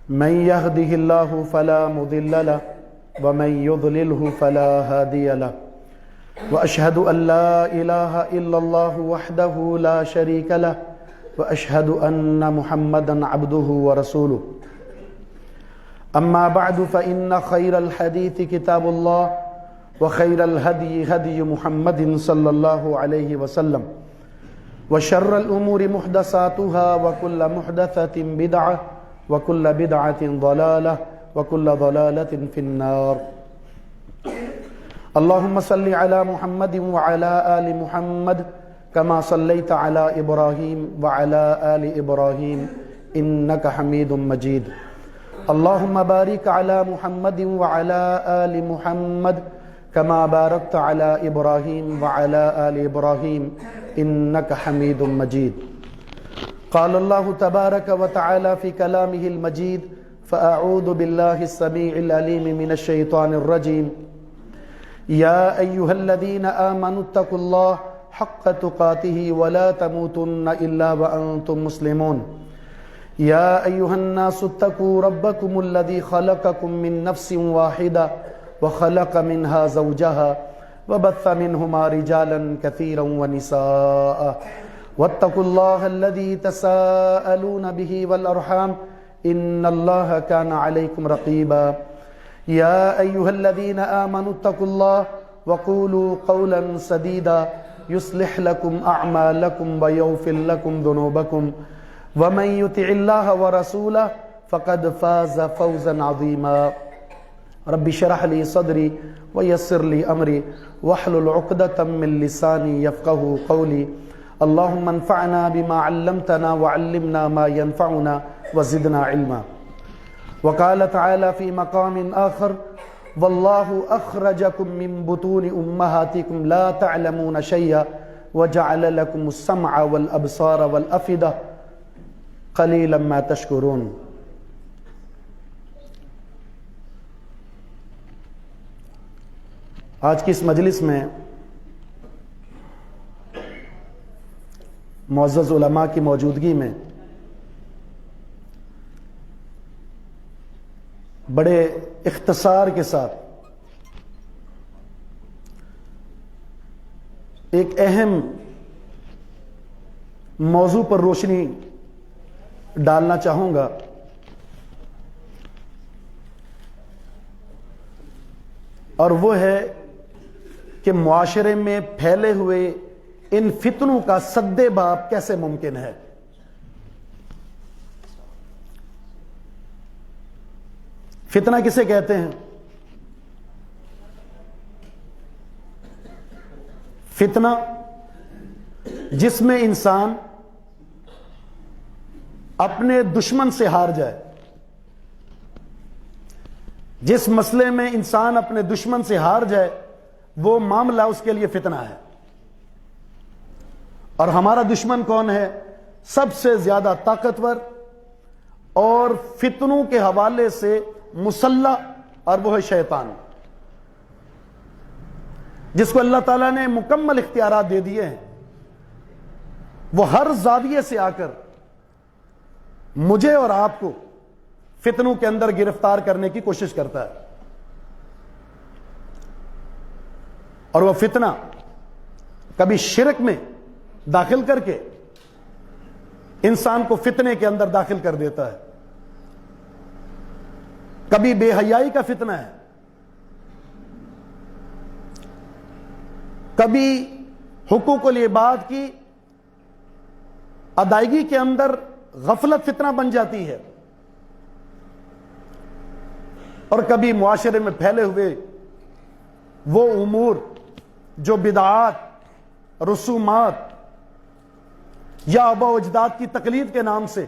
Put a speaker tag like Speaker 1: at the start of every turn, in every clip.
Speaker 1: من يهده الله فلا مضل له ومن يضلله فلا هادي له وأشهد أن لا إله إلا الله وحده لا شريك له وأشهد أن محمدا عبده ورسوله أما بعد فإن خير الحديث كتاب الله وخير الهدي هدي محمد صلى الله عليه وسلم وشر الأمور محدثاتها وكل محدثة بدعة وكل بدعة ضلالة وكل ضلالة في النار اللهم صل على محمد وعلى آل محمد كما صليت على إبراهيم وعلى آل إبراهيم إنك حميد مجيد اللهم بارك على محمد وعلى آل محمد كما باركت على إبراهيم وعلى آل إبراهيم إنك حميد مجيد قال الله تبارك وتعالى في كلامه المجيد فأعوذ بالله السميع العليم من الشيطان الرجيم يا أيها الذين آمنوا اتقوا الله حق تقاته ولا تموتن إلا وأنتم مسلمون يا أيها الناس اتقوا ربكم الذي خلقكم من نفس واحدة وخلق منها زوجها وبث منهما رجالا كثيرا ونساء واتقوا الله الذي تساءلون به والأرحام إن الله كان عليكم رقيبا يا أيها الذين آمنوا اتقوا الله وقولوا قولا سديدا يصلح لكم أعمالكم ويغفر لكم ذنوبكم ومن يطع الله ورسوله فقد فاز فوزا عظيما رب اشرح لي صدري ويسر لي أمري واحلل عقدة من لساني يفقهوا قولي اللهم انفعنا بما علمتنا وعلمنا ما ينفعنا وزدنا علما وقال تعالى في مقام آخر والله أخرجكم من بطون أمهاتكم لا تعلمون شيئا وجعل لكم السمع والأبصار والأفئدة قليلا ما تشكرون آج کی اس مجلس میں معزز علماء کی موجودگی میں بڑے اختصار کے ساتھ ایک اہم موضوع پر روشنی ڈالنا چاہوں گا اور وہ ہے کہ معاشرے میں پھیلے ہوئے ان فتنوں کا سد باب کیسے ممکن ہے۔ فتنہ کسے کہتے ہیں؟ فتنہ جس میں انسان اپنے دشمن سے ہار جائے، جس مسئلے میں انسان اپنے دشمن سے ہار جائے وہ معاملہ اس کے لیے فتنہ ہے۔ اور ہمارا دشمن کون ہے؟ سب سے زیادہ طاقتور اور فتنوں کے حوالے سے مسلح، اور وہ ہے شیطان، جس کو اللہ تعالیٰ نے مکمل اختیارات دے دیے ہیں۔ وہ ہر زاویے سے آ کر مجھے اور آپ کو فتنوں کے اندر گرفتار کرنے کی کوشش کرتا ہے، اور وہ فتنہ کبھی شرک میں داخل کر کے انسان کو فتنے کے اندر داخل کر دیتا ہے، کبھی بے حیائی کا فتنہ ہے، کبھی حقوق العباد کی ادائیگی کے اندر غفلت فتنہ بن جاتی ہے، اور کبھی معاشرے میں پھیلے ہوئے وہ امور جو بدعات، رسومات یا آباء و اجداد کی تقلید کے نام سے،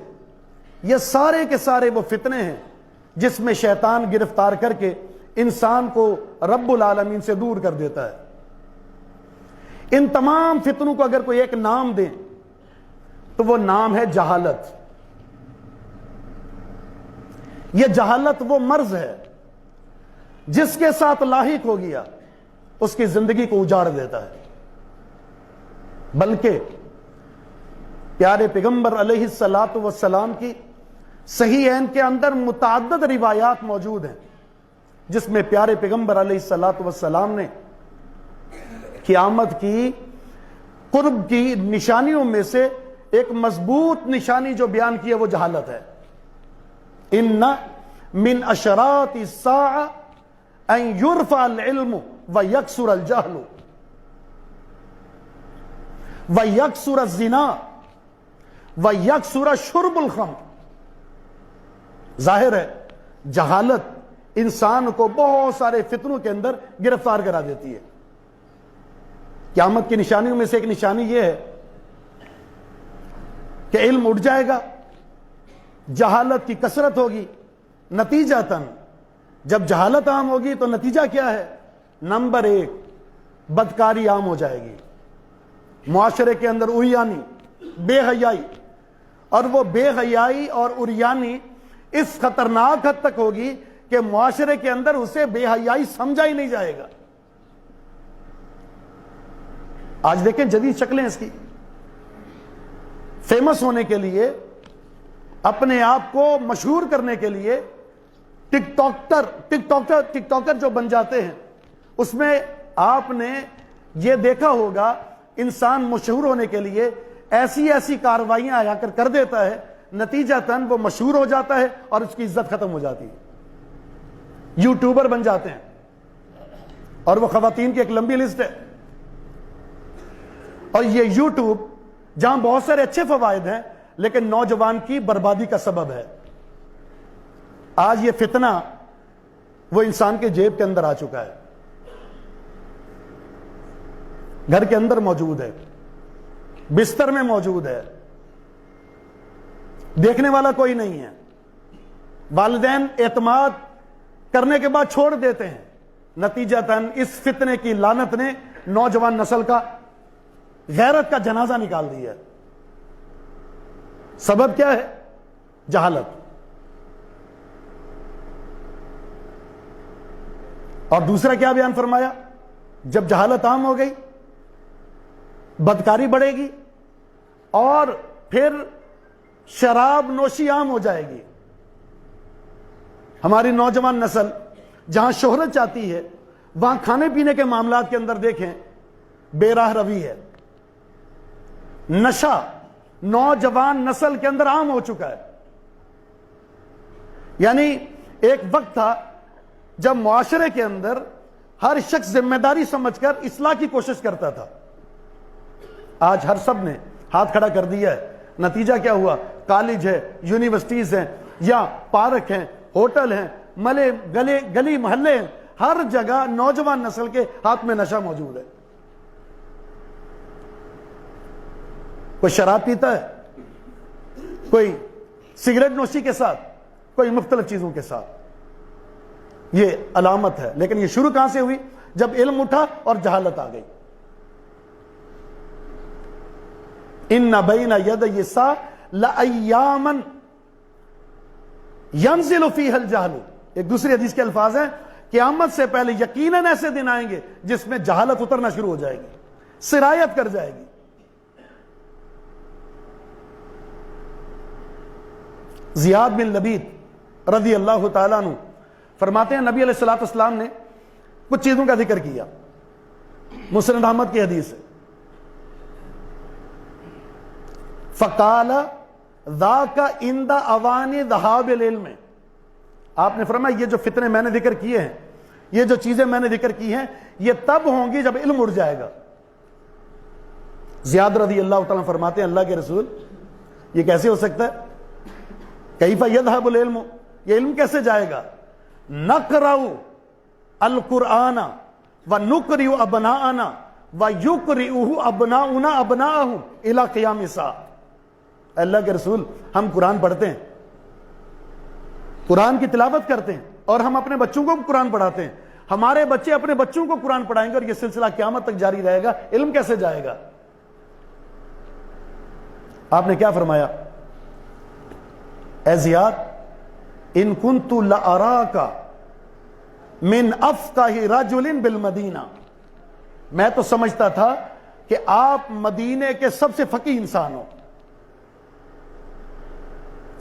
Speaker 1: یہ سارے کے سارے وہ فتنے ہیں جس میں شیطان گرفتار کر کے انسان کو رب العالمین سے دور کر دیتا ہے۔ ان تمام فتنوں کو اگر کوئی ایک نام دیں تو وہ نام ہے جہالت۔ یہ جہالت وہ مرض ہے جس کے ساتھ لاحق ہو گیا اس کی زندگی کو اجاڑ دیتا ہے، بلکہ پیارے پیغمبر علیہ الصلوۃ والسلام کی صحیحین کے اندر متعدد روایات موجود ہیں جس میں پیارے پیغمبر علیہ الصلوۃ والسلام نے قیامت کی قرب کی نشانیوں میں سے ایک مضبوط نشانی جو بیان کی ہے وہ جہالت ہے. ان من اشراط الساعہ ان یرفع العلم ویکثر الجہل ویکثر الزنا ویکثر شرب الخمر. ظاہر ہے جہالت انسان کو بہت سارے فتنوں کے اندر گرفتار کرا دیتی ہے. قیامت کی نشانیوں میں سے ایک نشانی یہ ہے کہ علم اٹھ جائے گا، جہالت کی کثرت ہوگی. نتیجتاً جب جہالت عام ہوگی تو نتیجہ کیا ہے؟ نمبر 1 بدکاری عام ہو جائے گی. معاشرے کے اندر اریانی، بے حیائی، اور وہ بے حیائی اور اریانی اس خطرناک حد تک ہوگی کہ معاشرے کے اندر اسے بے حیائی سمجھا ہی نہیں جائے گا. آج دیکھیں جدید شکلیں اس کی. فیمس ہونے کے لیے، اپنے آپ کو مشہور کرنے کے لیے ٹک ٹاکر جو بن جاتے ہیں، اس میں آپ نے یہ دیکھا ہوگا انسان مشہور ہونے کے لیے ایسی کارروائیاں آیا کر دیتا ہے، نتیجتاً وہ مشہور ہو جاتا ہے اور اس کی عزت ختم ہو جاتی ہے. یوٹیوبر بن جاتے ہیں اور وہ خواتین کی ایک لمبی لسٹ ہے. اور یہ یوٹیوب جہاں بہت سارے اچھے فوائد ہیں لیکن نوجوان کی بربادی کا سبب ہے. آج یہ فتنہ وہ انسان کے جیب کے اندر آ چکا ہے، گھر کے اندر موجود ہے، بستر میں موجود ہے، دیکھنے والا کوئی نہیں ہے. والدین اعتماد کرنے کے بعد چھوڑ دیتے ہیں. نتیجتاً اس فتنے کی لعنت نے نوجوان نسل کا غیرت کا جنازہ نکال دیا ہے. سبب کیا ہے؟ جہالت. اور دوسرا کیا بیان فرمایا؟ جب جہالت عام ہو گئی، بدکاری بڑھے گی اور پھر شراب نوشی عام ہو جائے گی. ہماری نوجوان نسل جہاں شہرت چاہتی ہے وہاں کھانے پینے کے معاملات کے اندر دیکھیں بے راہ روی ہے. نشہ نوجوان نسل کے اندر عام ہو چکا ہے. یعنی ایک وقت تھا جب معاشرے کے اندر ہر شخص ذمہ داری سمجھ کر اصلاح کی کوشش کرتا تھا. آج ہر سب نے ہاتھ کھڑا کر دیا ہے. نتیجہ کیا ہوا؟ کالج ہے، یونیورسٹیز ہیں، یا پارک ہیں، ہوٹل ہیں، ملے گلی محلے ہیں، ہر جگہ نوجوان نسل کے ہاتھ میں نشہ موجود ہے. کوئی شراب پیتا ہے، کوئی سگریٹ نوشی کے ساتھ، کوئی مختلف چیزوں کے ساتھ. یہ علامت ہے. لیکن یہ شروع کہاں سے ہوئی؟ جب علم اٹھا اور جہالت آ گئی. ان بین یدی الساعۃ لایاما ینزل فیہا الجہل. ایک دوسری حدیث کے الفاظ ہیں قیامت سے پہلے یقیناً ایسے دن آئیں گے جس میں جہالت اترنا شروع ہو جائے گی، سرایت کر جائے گی. زیاد بن لبید رضی اللہ تعالیٰ عنہ فرماتے ہیں نبی علیہ الصلوۃ والسلام نے کچھ چیزوں کا ذکر کیا. مسند احمد کی حدیث ہے. فقال ذاک عند اوان ذهاب العلم. آپ نے فرمایا یہ جو فتنے میں نے ذکر کیے ہیں، یہ جو چیزیں میں نے ذکر کی ہیں، یہ تب ہوں گی جب علم اٹھ جائے گا. زیاد رضی اللہ تعالیٰ فرماتے ہیں اللہ کے رسول یہ کیسے ہو سکتا ہے؟ کیف یذهب العلم، یہ علم کیسے جائے گا؟ نقرأ القرآن ونقرئ ابناءنا ویقرئہ ابناؤنا ابناءہم الی قیام الساعۃ. اللہ کے رسول ہم قرآن پڑھتے ہیں، قرآن کی تلاوت کرتے ہیں اور ہم اپنے بچوں کو قرآن پڑھاتے ہیں. ہمارے بچے اپنے بچوں کو قرآن پڑھائیں گے اور یہ سلسلہ قیامت تک جاری رہے گا. علم کیسے جائے گا؟ آپ نے کیا فرمایا؟ اے زیاد ان کنت لاراک من افقہ رجل بالمدینہ، میں تو سمجھتا تھا کہ آپ مدینے کے سب سے فقیہ انسان ہو،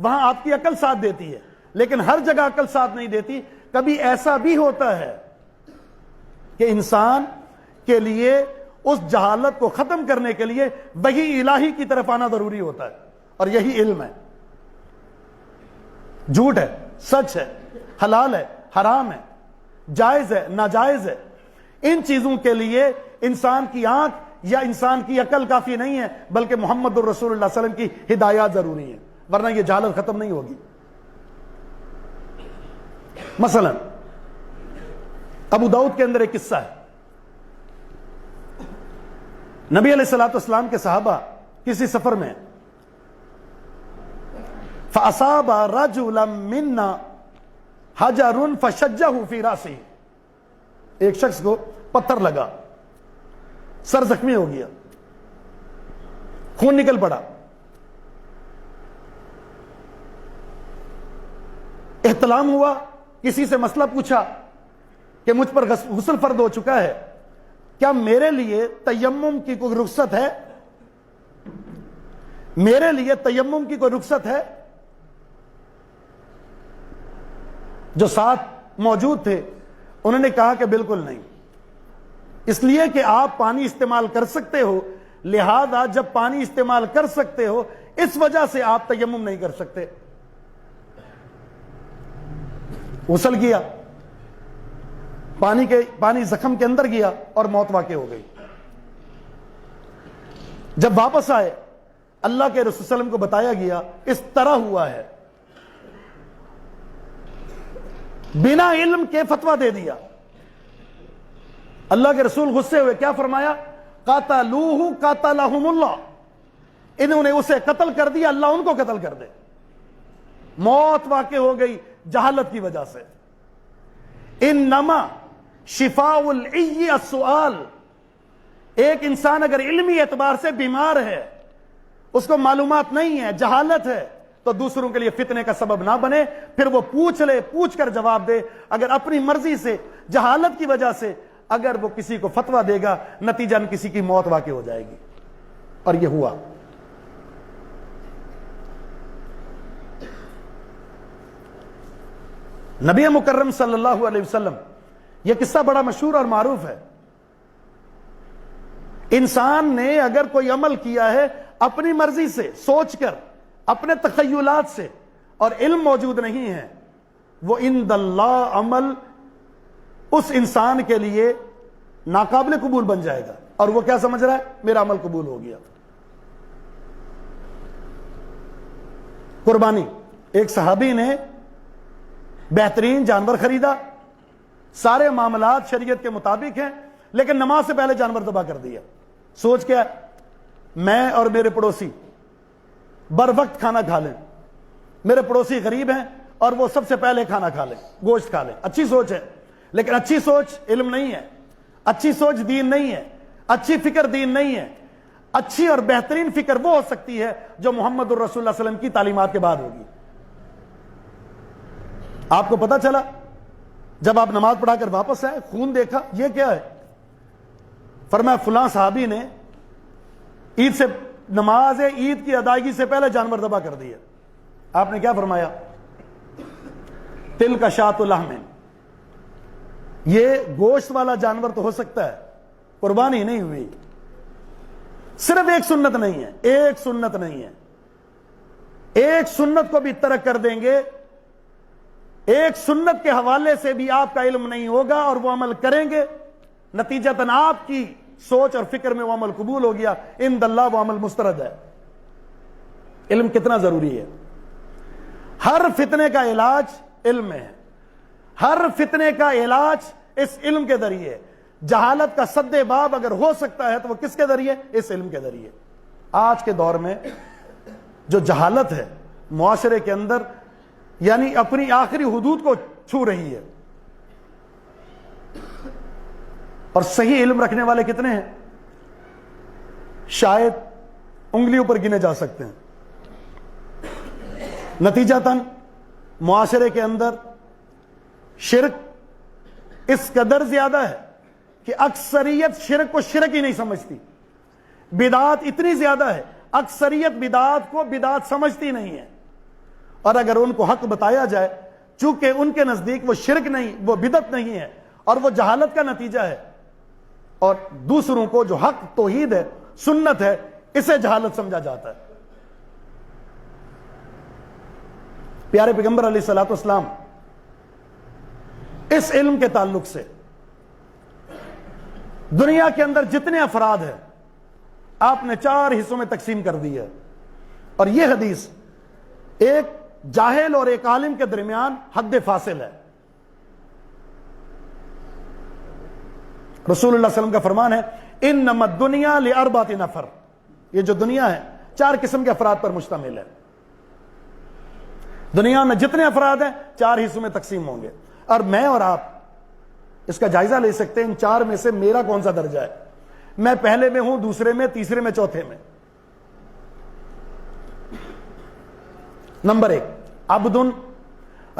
Speaker 1: وہاں آپ کی عقل ساتھ دیتی ہے، لیکن ہر جگہ عقل ساتھ نہیں دیتی۔ کبھی ایسا بھی ہوتا ہے کہ انسان کے لیے اس جہالت کو ختم کرنے کے لیے وحی الہی کی طرف آنا ضروری ہوتا ہے، اور یہی علم ہے۔ جھوٹ ہے، سچ ہے، حلال ہے، حرام ہے، جائز ہے، ناجائز ہے، ان چیزوں کے لیے انسان کی آنکھ یا انسان کی عقل کافی نہیں ہے، بلکہ محمد الرسول اللہ صلی اللہ علیہ وسلم کی ہدایات ضروری ہے، ورنہ یہ جہالت ختم نہیں ہوگی۔ مثلا ابو داؤد کے اندر ایک قصہ ہے، نبی علیہ الصلوۃ والسلام کے صحابہ کسی سفر میں، فَأَصَابَ رَجُلًا مِنَّا حَجَرٌ فَشَجَّهُ فِي رَأْسِهِ، ایک شخص کو پتھر لگا، سر زخمی ہو گیا، خون نکل پڑا، احتلام ہوا، کسی سے مسئلہ پوچھا کہ مجھ پر غسل فرض ہو چکا ہے، کیا میرے لیے تیمم کی کوئی رخصت ہے؟ میرے لیے تیمم کی کوئی رخصت ہے؟ جو ساتھ موجود تھے انہوں نے کہا کہ بالکل نہیں، اس لیے کہ آپ پانی استعمال کر سکتے ہو، لہذا جب پانی استعمال کر سکتے ہو اس وجہ سے آپ تیمم نہیں کر سکتے۔ غسل کیا، پانی زخم کے اندر گیا اور موت واقع ہو گئی۔ جب واپس آئے اللہ کے رسول صلی اللہ علیہ وسلم کو بتایا گیا اس طرح ہوا ہے، بنا علم کے فتویٰ دے دیا۔ اللہ کے رسول غصے ہوئے، کیا فرمایا؟ قاتلوہ قاتلہم اللہ، انہوں نے اسے قتل کر دیا، اللہ ان کو قتل کر دے۔ موت واقع ہو گئی جہالت کی وجہ سے۔ انما شفاء العی السؤال، ایک انسان اگر علمی اعتبار سے بیمار ہے، اس کو معلومات نہیں ہے، جہالت ہے، تو دوسروں کے لیے فتنے کا سبب نہ بنے، پھر وہ پوچھ لے، پوچھ کر جواب دے۔ اگر اپنی مرضی سے جہالت کی وجہ سے اگر وہ کسی کو فتویٰ دے گا، نتیجہ کسی کی موت واقع ہو جائے گی، اور یہ ہوا۔ نبی مکرم صلی اللہ علیہ وسلم، یہ قصہ بڑا مشہور اور معروف ہے۔ انسان نے اگر کوئی عمل کیا ہے اپنی مرضی سے، سوچ کر، اپنے تخیلات سے، اور علم موجود نہیں ہے، وہ عند اللہ عمل اس انسان کے لیے ناقابل قبول بن جائے گا، اور وہ کیا سمجھ رہا ہے؟ میرا عمل قبول ہو گیا۔ قربانی، ایک صحابی نے بہترین جانور خریدا، سارے معاملات شریعت کے مطابق ہیں، لیکن نماز سے پہلے جانور ذبح کر دیا۔ سوچ کیا؟ میں اور میرے پڑوسی بر وقت کھانا کھا لیں، میرے پڑوسی غریب ہیں اور وہ سب سے پہلے کھانا کھا لیں، گوشت کھا لیں۔ اچھی سوچ ہے، لیکن اچھی سوچ علم نہیں ہے، اچھی سوچ دین نہیں ہے، اچھی فکر دین نہیں ہے۔ اچھی اور بہترین فکر وہ ہو سکتی ہے جو محمد الرسول اللہ صلی اللہ علیہ وسلم کی تعلیمات کے بعد ہوگی۔ آپ کو پتا چلا جب آپ نماز پڑھا کر واپس آئے، خون دیکھا، یہ کیا ہے؟ فرمایا فلاں صحابی نے عید سے، نماز عید کی ادائیگی سے پہلے جانور ذبح کر دیا۔ آپ نے کیا فرمایا؟ تل کا شاۃ لحم، یہ گوشت والا جانور تو ہو سکتا ہے، قربانی نہیں ہوئی۔ صرف ایک سنت نہیں ہے، ایک سنت نہیں ہے، ایک سنت کو بھی ترک کر دیں گے، ایک سنت کے حوالے سے بھی آپ کا علم نہیں ہوگا اور وہ عمل کریں گے، نتیجتاً آپ کی سوچ اور فکر میں وہ عمل قبول ہو گیا، عند اللہ وہ عمل مسترد ہے۔ علم کتنا ضروری ہے۔ ہر فتنے کا علاج علم میں ہے، ہر فتنے کا علاج اس علم کے ذریعے۔ جہالت کا سد باب اگر ہو سکتا ہے تو وہ کس کے ذریعے؟ اس علم کے ذریعے۔ آج کے دور میں جو جہالت ہے معاشرے کے اندر، یعنی اپنی آخری حدود کو چھو رہی ہے، اور صحیح علم رکھنے والے کتنے ہیں؟ شاید انگلیوں پر گنے جا سکتے ہیں۔ نتیجتاً معاشرے کے اندر شرک اس قدر زیادہ ہے کہ اکثریت شرک کو شرک ہی نہیں سمجھتی۔ بدعات اتنی زیادہ ہے، اکثریت بدعات کو بدعات سمجھتی نہیں ہے، اور اگر ان کو حق بتایا جائے، چونکہ ان کے نزدیک وہ شرک نہیں، وہ بدعت نہیں ہے اور وہ جہالت کا نتیجہ ہے، اور دوسروں کو جو حق توحید ہے، سنت ہے، اسے جہالت سمجھا جاتا ہے۔ پیارے پیغمبر علیہ الصلوۃ والسلام اس علم کے تعلق سے دنیا کے اندر جتنے افراد ہیں آپ نے 4 حصوں میں تقسیم کر دی ہے، اور یہ حدیث ایک جاہل اور ایک عالم کے درمیان حد فاصل ہے۔ رسول اللہ صلی اللہ علیہ وسلم کا فرمان ہے انما الدنیا لاربعۃ نفر، یہ جو دنیا ہے 4 قسم کے افراد پر مشتمل ہے۔ دنیا میں جتنے افراد ہیں 4 حصوں میں تقسیم ہوں گے، اور میں اور آپ اس کا جائزہ لے سکتے ہیں ان 4 میں سے میرا کون سا درجہ ہے، میں پہلے میں ہوں، دوسرے میں، تیسرے میں، چوتھے میں۔ نمبر 1، عبد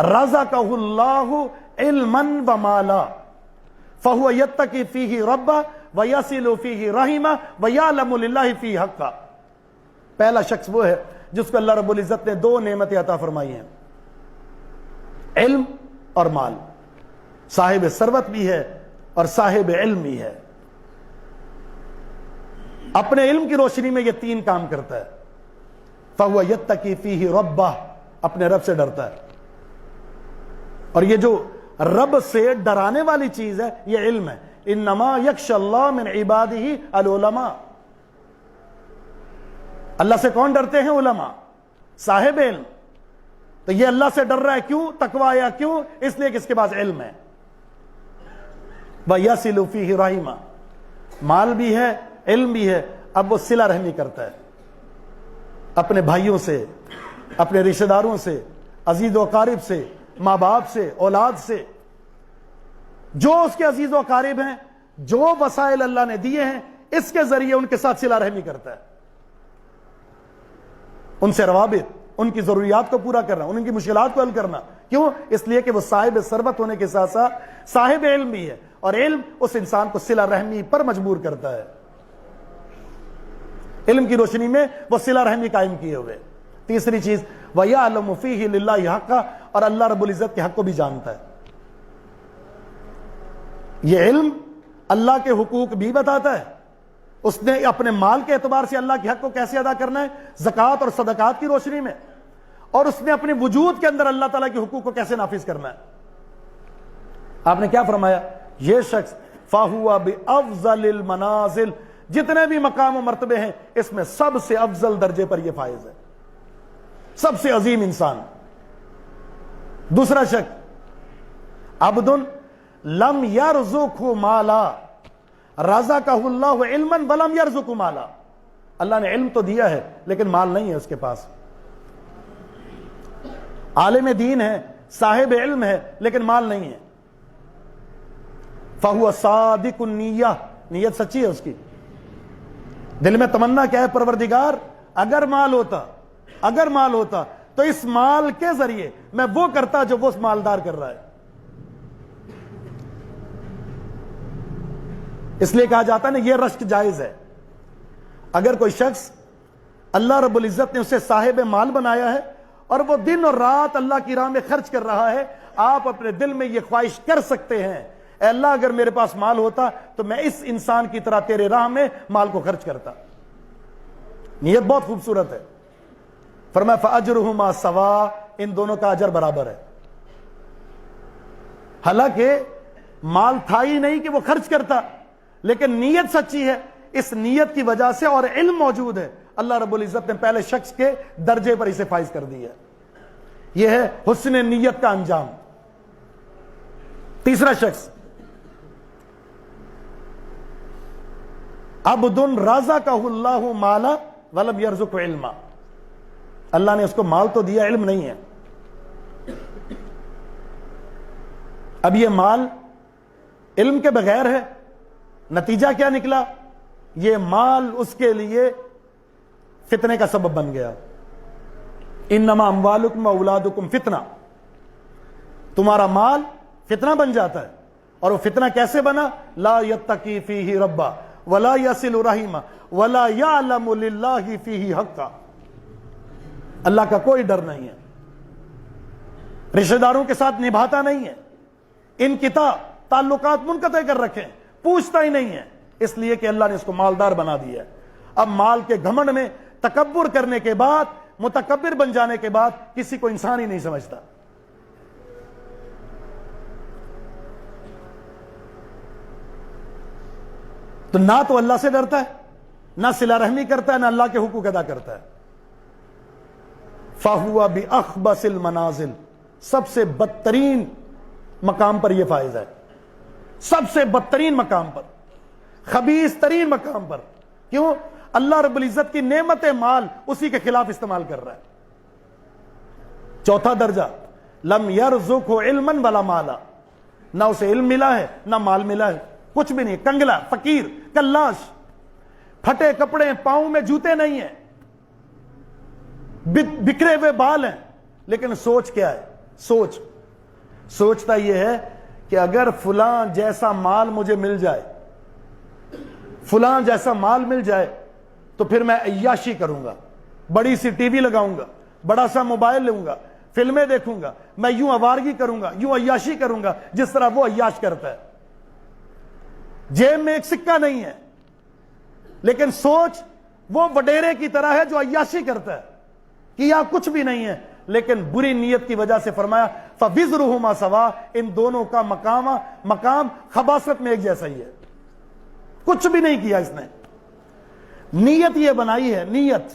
Speaker 1: رزقہ اللہ علما ومالا فهو يتقي فيه ربه ويصل فيه رحمه ويعلم لله فيه حقا۔ پہلا شخص وہ ہے جس کو اللہ رب العزت نے 2 نعمتیں عطا فرمائی ہیں، علم اور مال، صاحب ثروت بھی ہے اور صاحب علم بھی ہے۔ اپنے علم کی روشنی میں یہ 3 کام کرتا ہے۔ فَهُوَ يَتَّقِي فِيهِ رَبَّهُ، اپنے رب سے ڈرتا ہے، اور یہ جو رب سے ڈرانے والی چیز ہے یہ علم ہے۔ انما یخشی اللہ من عبادہ العلماء، اللہ سے کون ڈرتے ہیں؟ علماء، صاحب علم۔ تو یہ اللہ سے ڈر رہا ہے، کیوں؟ تقوی آیا، کیوں؟ اس لیے کہ اس کے پاس علم ہے۔ وَيَصِلُ فِيهِ رَحِمًا، مال بھی ہے، علم بھی ہے، اب وہ صلہ رحمی کرتا ہے اپنے بھائیوں سے، اپنے رشتہ داروں سے، عزیز و اقارب سے، ماں باپ سے، اولاد سے، جو اس کے عزیز و اقارب ہیں، جو وسائل اللہ نے دیے ہیں اس کے ذریعے ان کے ساتھ صلہ رحمی کرتا ہے، ان سے روابط، ان کی ضروریات کو پورا کرنا، ان کی مشکلات کو حل کرنا۔ کیوں؟ اس لیے کہ وہ صاحب ثروت ہونے کے ساتھ ساتھ صاحب علم بھی ہے، اور علم اس انسان کو صلہ رحمی پر مجبور کرتا ہے۔ علم کی روشنی میں وہ صلہ رحمی قائم کیے ہوئے۔ تیسری چیز، وَيَعْلَمُ فِيهِ لِلَّهِ حَقًّا، اور اللہ رب العزت کے حق کو بھی جانتا ہے۔ یہ علم اللہ کے حقوق بھی بتاتا ہے، اس نے اپنے مال کے اعتبار سے اللہ کے حق کو کیسے ادا کرنا ہے زکوٰۃ اور صدقات کی روشنی میں، اور اس نے اپنے وجود کے اندر اللہ تعالیٰ کے حقوق کو کیسے نافذ کرنا ہے۔ آپ نے کیا فرمایا؟ یہ شخص فَهُوَ بِأَفْضَلِ الْمَنَازِلِ، جتنے بھی مقام و مرتبے ہیں اس میں سب سے افضل درجے پر یہ فائز ہے، سب سے عظیم انسان۔ دوسرا شخص، عبد لم یرزقہ مالا رزقہ اللہ علما ولم یرزقہ مالا، اللہ نے علم تو دیا ہے لیکن مال نہیں ہے اس کے پاس، عالم دین ہے، صاحب علم ہے، لیکن مال نہیں ہے۔ فَهُوَ صَادِقُ النِّیَّہ، نیت سچی ہے اس کی، دل میں تمنا کیا ہے؟ پروردگار اگر مال ہوتا تو اس مال کے ذریعے میں وہ کرتا جو وہ مالدار کر رہا ہے۔ اس لیے کہا جاتا ہے نا یہ رشک جائز ہے۔ اگر کوئی شخص اللہ رب العزت نے اسے صاحب مال بنایا ہے اور وہ دن اور رات اللہ کی راہ میں خرچ کر رہا ہے، آپ اپنے دل میں یہ خواہش کر سکتے ہیں، اے اللہ اگر میرے پاس مال ہوتا تو میں اس انسان کی طرح تیرے راہ میں مال کو خرچ کرتا۔ نیت بہت خوبصورت ہے۔ فرمایا فَأَجْرُهُمَا سَوَاءٌ، ان دونوں کا اجر برابر ہے۔ حالانکہ مال تھا ہی نہیں کہ وہ خرچ کرتا، لیکن نیت سچی ہے، اس نیت کی وجہ سے اور علم موجود ہے، اللہ رب العزت نے پہلے شخص کے درجے پر اسے فائز کر دیا۔ یہ ہے حسن نیت کا انجام۔ تیسرا شخص، عبد رزقہ اللہ مالا ولم یرزقہ علما، اللہ نے اس کو مال تو دیا، علم نہیں ہے۔ اب یہ مال علم کے بغیر ہے، نتیجہ کیا نکلا؟ یہ مال اس کے لیے فتنے کا سبب بن گیا۔ انما اموالکم واولادکم فتنہ، تمہارا مال فتنہ بن جاتا ہے، اور وہ فتنہ کیسے بنا؟ لا یتقی فیہ ربہ ولا یصل رحمہ ولا یعلم للہ فیہ حقا، اللہ کا کوئی ڈر نہیں ہے،
Speaker 2: رشتہ داروں کے ساتھ نبھاتا نہیں ہے، ان کی تعلقات منقطع کر رکھے ہیں، پوچھتا ہی نہیں ہے، اس لیے کہ اللہ نے اس کو مالدار بنا دیا ہے۔ اب مال کے گھمنڈ میں تکبر کرنے کے بعد، متکبر بن جانے کے بعد کسی کو انسان ہی نہیں سمجھتا۔ تو نہ تو اللہ سے ڈرتا ہے، نہ صلہ رحمی کرتا ہے، نہ اللہ کے حقوق ادا کرتا ہے۔ فَهُوَ بِأَخْبَثِ الْمَنَازِلِ، سب سے بدترین مقام پر یہ فائز ہے، سب سے بدترین مقام پر، خبیث ترین مقام پر۔ کیوں؟ اللہ رب العزت کی نعمت مال اسی کے خلاف استعمال کر رہا ہے۔ چوتھا درجہ، لم يرزقه علما ولا مالا، نہ اسے علم ملا ہے نہ مال ملا ہے، کچھ بھی نہیں، کنگلا، فقیر، کلاش، پھٹے کپڑے، پاؤں میں جوتے نہیں ہیں، بکھرے ہوئے بال ہیں، لیکن سوچ کیا ہے؟ سوچتا یہ ہے کہ اگر فلاں جیسا مال مجھے مل جائے، فلاں جیسا مال مل جائے تو پھر میں عیاشی کروں گا، بڑی سی ٹی وی لگاؤں گا، بڑا سا موبائل لوں گا، فلمیں دیکھوں گا، میں یوں آوارگی کروں گا، یوں عیاشی کروں گا جس طرح وہ عیاش کرتا ہے۔ جیب میں ایک سکہ نہیں ہے، لیکن سوچ وہ وڈیرے کی طرح ہے جو عیاشی کرتا ہے، کیا کچھ بھی نہیں ہے، لیکن بری نیت کی وجہ سے فرمایا فَوِزْرُهُمَا سَوَا، ان دونوں کا مقام خباثت میں ایک جیسا ہی ہے، کچھ بھی نہیں کیا اس نے، نیت یہ بنائی ہے، نیت،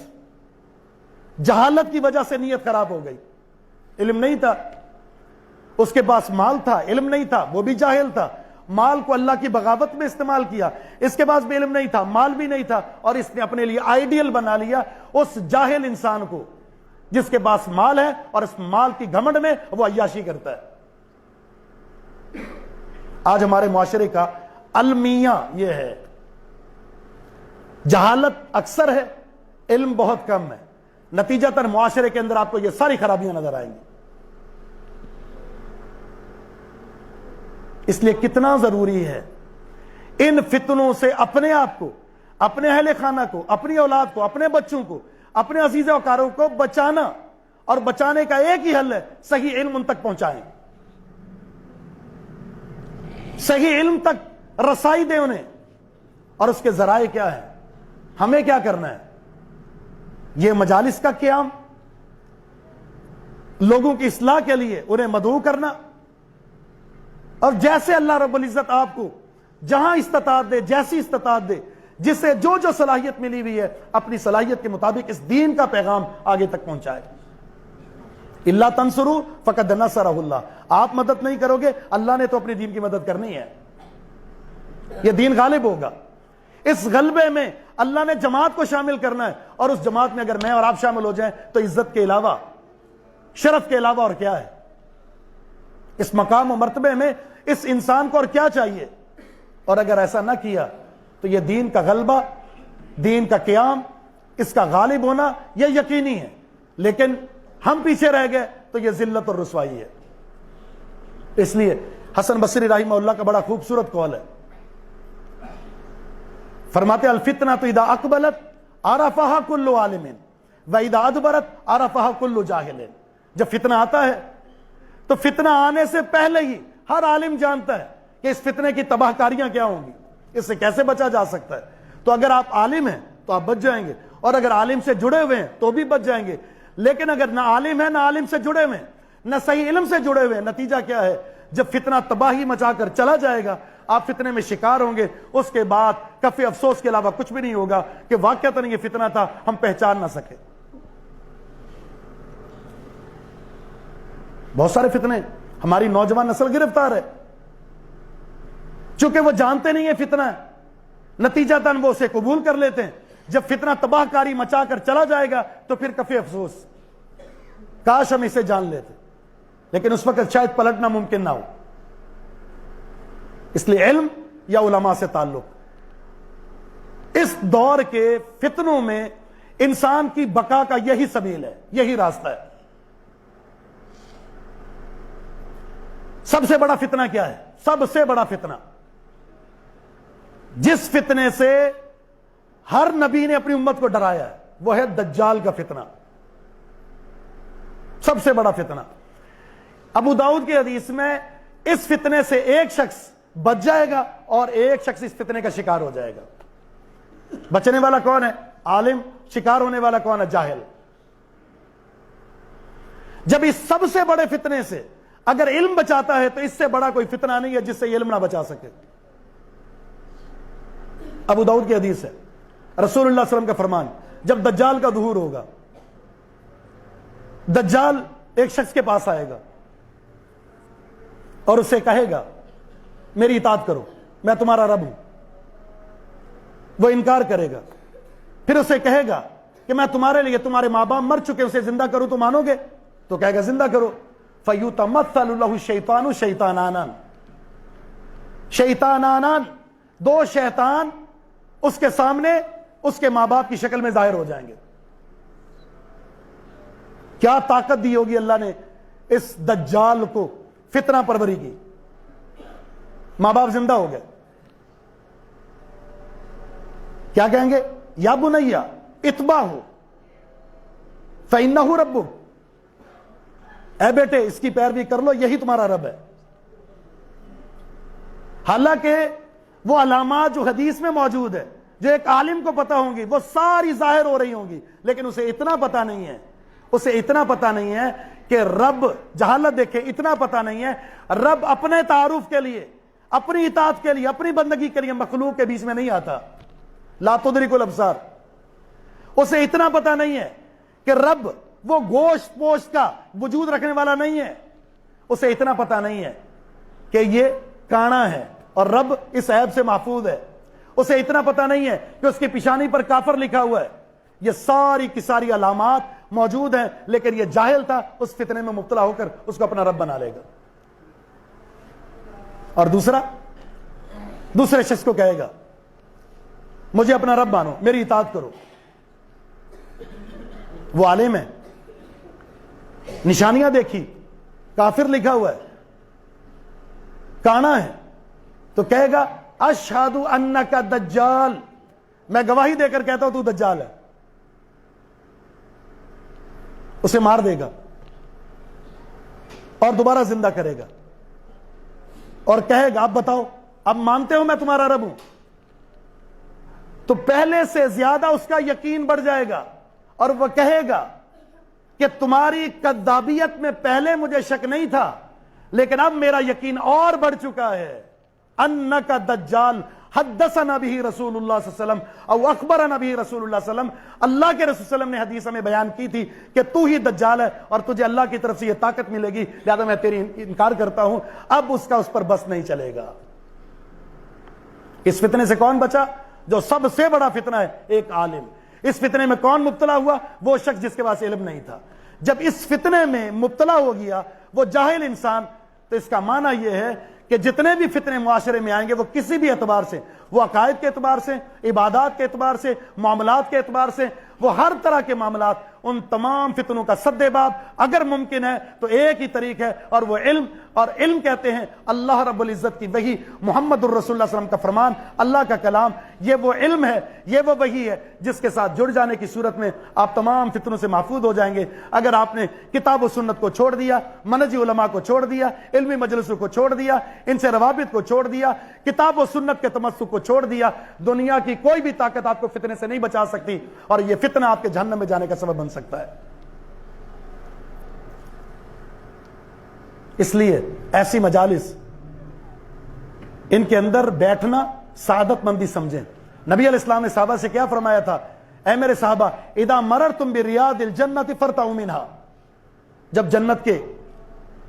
Speaker 2: جہالت کی وجہ سے نیت خراب ہو گئی۔ علم نہیں تھا، اس کے پاس مال تھا، علم نہیں تھا، وہ بھی جاہل تھا، مال کو اللہ کی بغاوت میں استعمال کیا، اس کے پاس بھی علم نہیں تھا، مال بھی نہیں تھا، اور اس نے اپنے لیے آئیڈیل بنا لیا اس جاہل انسان کو جس کے پاس مال ہے اور اس مال کی گھمنڈ میں وہ عیاشی کرتا ہے۔ آج ہمارے معاشرے کا المیہ یہ ہے، جہالت اکثر ہے، علم بہت کم ہے، نتیجتاً معاشرے کے اندر آپ کو یہ ساری خرابیاں نظر آئیں گی۔ اس لیے کتنا ضروری ہے ان فتنوں سے اپنے آپ کو، اپنے اہل خانہ کو، اپنی اولاد کو، اپنے بچوں کو، اپنے عزیز وقاروں کو بچانا، اور بچانے کا ایک ہی حل ہے، صحیح علم ان تک پہنچائیں، صحیح علم تک رسائی دیں انہیں۔ اور اس کے ذرائع کیا ہے؟ ہمیں کیا کرنا ہے؟ یہ مجالس کا قیام، لوگوں کی اصلاح کے لیے انہیں مدعو کرنا، اور جیسے اللہ رب العزت آپ کو جہاں استطاعت دے، جیسی استطاعت دے، جسے جو صلاحیت ملی ہوئی ہے، اپنی صلاحیت کے مطابق اس دین کا پیغام آگے تک پہنچائے۔ اللہ تنصروا فقد نصرہ اللہ، آپ مدد نہیں کرو گے، اللہ نے تو اپنے دین کی مدد کرنی ہے، یہ دین غالب ہوگا۔ اس غلبے میں اللہ نے جماعت کو شامل کرنا ہے، اور اس جماعت میں اگر میں اور آپ شامل ہو جائیں تو عزت کے علاوہ، شرف کے علاوہ اور کیا ہے؟ اس مقام و مرتبے میں اس انسان کو اور کیا چاہیے؟ اور اگر ایسا نہ کیا تو یہ دین کا غلبہ، دین کا قیام، اس کا غالب ہونا یہ یقینی ہے، لیکن ہم پیچھے رہ گئے تو یہ ذلت اور رسوائی ہے۔ اس لیے حسن بصری رحمہ اللہ کا بڑا خوبصورت قول ہے، فرماتے الفتنۃ اذا اقبلت عرفها كل عالم واذا ادبرت عرفها كل جاہل۔ جب فتنہ آتا ہے تو فتنہ آنے سے پہلے ہی ہر عالم جانتا ہے کہ اس فتنے کی تباہ کاریاں کیا ہوں گی، اس سے کیسے بچا جا سکتا ہے۔ تو اگر آپ عالم ہیں تو آپ بچ جائیں گے، اور اگر عالم سے جڑے ہوئے ہیں تو بھی بچ جائیں گے، لیکن اگر نہ عالم ہے، نہ عالم سے جڑے ہوئے ہیں، نہ صحیح علم سے جڑے ہوئے ہیں، نتیجہ کیا ہے؟ جب فتنہ تباہی مچا کر چلا جائے گا، آپ فتنے میں شکار ہوں گے، اس کے بعد کف افسوس کے علاوہ کچھ بھی نہیں ہوگا کہ واقعتاً یہ فتنہ تھا، ہم پہچان نہ سکے۔ بہت سارے فتنے ہماری نوجوان نسل گرفتار ہے، چونکہ وہ جانتے نہیں ہے فتنہ ہے، نتیجتاً وہ اسے قبول کر لیتے ہیں۔ جب فتنہ تباہ کاری مچا کر چلا جائے گا تو پھر کفی افسوس، کاش ہم اسے جان لیتے، لیکن اس وقت شاید پلٹنا ممکن نہ ہو۔ اس لیے علم یا علماء سے تعلق، اس دور کے فتنوں میں انسان کی بقا کا یہی سبیل ہے، یہی راستہ ہے۔ سب سے بڑا فتنہ کیا ہے؟ سب سے بڑا فتنہ، جس فتنے سے ہر نبی نے اپنی امت کو ڈرایا ہے، وہ ہے دجال کا فتنہ۔ سب سے بڑا فتنہ، ابو داؤد کی حدیث میں اس فتنے سے ایک شخص بچ جائے گا اور ایک شخص اس فتنے کا شکار ہو جائے گا۔ بچنے والا کون ہے؟ عالم۔ شکار ہونے والا کون ہے؟ جاہل۔ جب اس سب سے بڑے فتنے سے اگر علم بچاتا ہے تو اس سے بڑا کوئی فتنہ نہیں ہے جس سے علم نہ بچا سکے۔ ابو داؤد کی حدیث ہے، رسول اللہ صلی اللہ علیہ وسلم کا فرمان، جب دجال کا ظہور ہوگا، دجال ایک شخص کے پاس آئے گا اور اسے کہے گا میری اطاعت کرو، میں تمہارا رب ہوں۔ وہ انکار کرے گا، پھر اسے کہے گا کہ میں تمہارے لیے تمہارے ماں باپ مر چکے اسے زندہ کروں تو مانو گے؟ تو کہے گا زندہ کرو۔ فَيُتَمَثَّلُ لَهُ الشَّيْطَانُ شَيْطَانَانَ، شیطانان، دو شیطان اس کے سامنے اس کے ماں باپ کی شکل میں ظاہر ہو جائیں گے۔ کیا طاقت دی ہوگی اللہ نے اس دجال کو فتنہ پروری کی۔ ماں باپ زندہ ہو گئے، کیا کہیں گے؟ یا بنیا اتبعہ فإنہ ربک، اے بیٹے اس کی پیروی کر لو، یہی تمہارا رب ہے۔ حالانکہ وہ علامات جو حدیث میں موجود ہے، جو ایک عالم کو پتہ ہوں گی، وہ ساری ظاہر ہو رہی ہوں گی، لیکن اسے اتنا پتہ نہیں ہے، کہ رب، جہالت دیکھیں، اتنا پتہ نہیں ہے رب اپنے تعارف کے لیے، اپنی اطاعت کے لیے، اپنی بندگی کے لیے مخلوق کے بیچ میں نہیں آتا۔ لا تدرک الابصار۔ اسے اتنا پتہ نہیں ہے کہ رب وہ گوشت پوشت کا وجود رکھنے والا نہیں ہے۔ اسے اتنا پتہ نہیں ہے کہ یہ کانا ہے اور رب اس عیب سے محفوظ ہے۔ اسے اتنا پتہ نہیں ہے کہ اس کی پیشانی پر کافر لکھا ہوا ہے۔ یہ ساری کی ساری علامات موجود ہیں، لیکن یہ جاہل تھا، اس فتنے میں مبتلا ہو کر اس کو اپنا رب بنا لے گا۔ اور دوسرے شخص کو کہے گا مجھے اپنا رب مانو، میری اطاعت کرو۔ وہ عالم ہے، نشانیاں دیکھی، کافر لکھا ہوا ہے، کانا ہے، تو کہے گا اشہد انک دجال، میں گواہی دے کر کہتا ہوں تو دجال ہے۔ اسے مار دے گا اور دوبارہ زندہ کرے گا اور کہے گا اب بتاؤ، اب مانتے ہو میں تمہارا رب ہوں؟ تو پہلے سے زیادہ اس کا یقین بڑھ جائے گا اور وہ کہے گا کہ تمہاری کذابیت میں پہلے مجھے شک نہیں تھا، لیکن اب میرا یقین اور بڑھ چکا ہے۔ انک دجال حدثنا به رسول اللہ صلی اللہ علیہ وسلم او اخبرنا به رسول اللہ صلی اللہ علیہ وسلم، اللہ کے رسول صلی اللہ علیہ وسلم نے حدیث میں بیان کی تھی کہ تو ہی دجال ہے اور تجھے اللہ کی طرف سے یہ طاقت ملے گی، لہذا میں تیری انکار کرتا ہوں۔ اب اس کا اس پر بس نہیں چلے گا۔ اس فتنے سے کون بچا؟ جو سب سے بڑا فتنہ ہے، ایک عالم۔ اس فتنے میں کون مبتلا ہوا؟ وہ شخص جس کے پاس علم نہیں تھا۔ جب اس فتنے میں مبتلا ہو گیا وہ جاہل انسان، تو اس کا معنی یہ ہے کہ جتنے بھی فتنے معاشرے میں آئیں گے وہ کسی بھی اعتبار سے، وہ عقائد کے اعتبار سے، عبادات کے اعتبار سے، معاملات کے اعتبار سے، وہ ہر طرح کے معاملات، ان تمام فتنوں کا سد باب اگر ممکن ہے تو ایک ہی طریق ہے، اور وہ علم۔ اور علم کہتے ہیں اللہ رب العزت کی وحی، محمد الرسول اللہ صلی اللہ علیہ وسلم کا فرمان، اللہ کا کلام، یہ وہ علم ہے، یہ وہ وحی ہے جس کے ساتھ جڑ جانے کی صورت میں آپ تمام فتنوں سے محفوظ ہو جائیں گے۔ اگر آپ نے کتاب و سنت کو چھوڑ دیا، منہج علماء کو چھوڑ دیا، علمی مجلسوں کو چھوڑ دیا، ان سے روابط کو چھوڑ دیا، کتاب و سنت کے تمسک کو چھوڑ دیا، دنیا کی کوئی بھی طاقت آپ کو فتنے سے نہیں بچا سکتی، اور یہ فتنہ آپ کے جہنم میں جانے کا سبب بن سکتا ہے۔ اس لیے ایسی مجالس، ان کے اندر بیٹھنا سعادت مندی سمجھیں۔ نبی علیہ السلام نے صحابہ سے کیا فرمایا تھا؟ اے میرے صحابہ، اذا مررتم بریاض الجنت فرتعوا منها،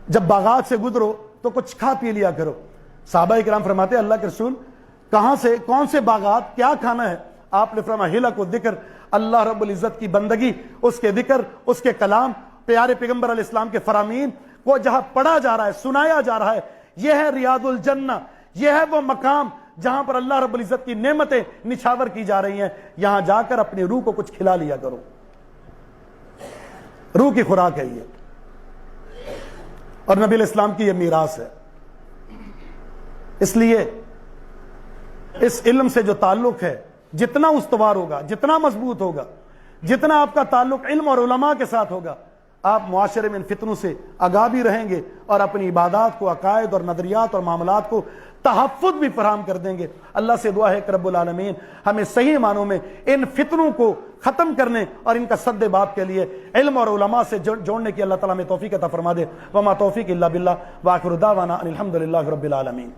Speaker 2: جب باغات سے گزرو تو کچھ کھا پی لیا کرو۔ صحابہ کرام فرماتے ہیں اللہ کے رسول کہاں سے، کون سے باغات، کیا کھانا ہے؟ آپ نے فرمایا حلق و ذکر، اللہ رب العزت کی بندگی، اس کے ذکر، اس کے کلام، پیارے پیغمبر علیہ السلام کے فرامین کو جہاں پڑھا جا رہا ہے، سنایا جا رہا ہے، یہ ہے ریاض الجنہ، یہ ہے وہ مقام جہاں پر اللہ رب العزت کی نعمتیں نچھاور کی جا رہی ہیں۔ یہاں جا کر اپنی روح کو کچھ کھلا لیا کرو، روح کی خوراک ہے یہ، اور نبی علیہ السلام کی یہ میراث ہے۔ اس لیے اس علم سے جو تعلق ہے جتنا استوار ہوگا، جتنا مضبوط ہوگا، جتنا آپ کا تعلق علم اور علماء کے ساتھ ہوگا، آپ معاشرے میں ان فتنوں سے آگاہ بھی رہیں گے اور اپنی عبادات کو، عقائد اور نظریات اور معاملات کو تحفظ بھی فراہم کر دیں گے۔ اللہ سے دعا ہے کہ رب العالمین ہمیں صحیح معنوں میں ان فتنوں کو ختم کرنے اور ان کا سد باب کے لیے علم اور علماء سے جوڑنے کی اللہ تعالیٰ ہمیں توفیق عطا فرما دے۔ وما توفیق الا باللہ، وآخر دعوانا ان الحمد للہ رب العالمین۔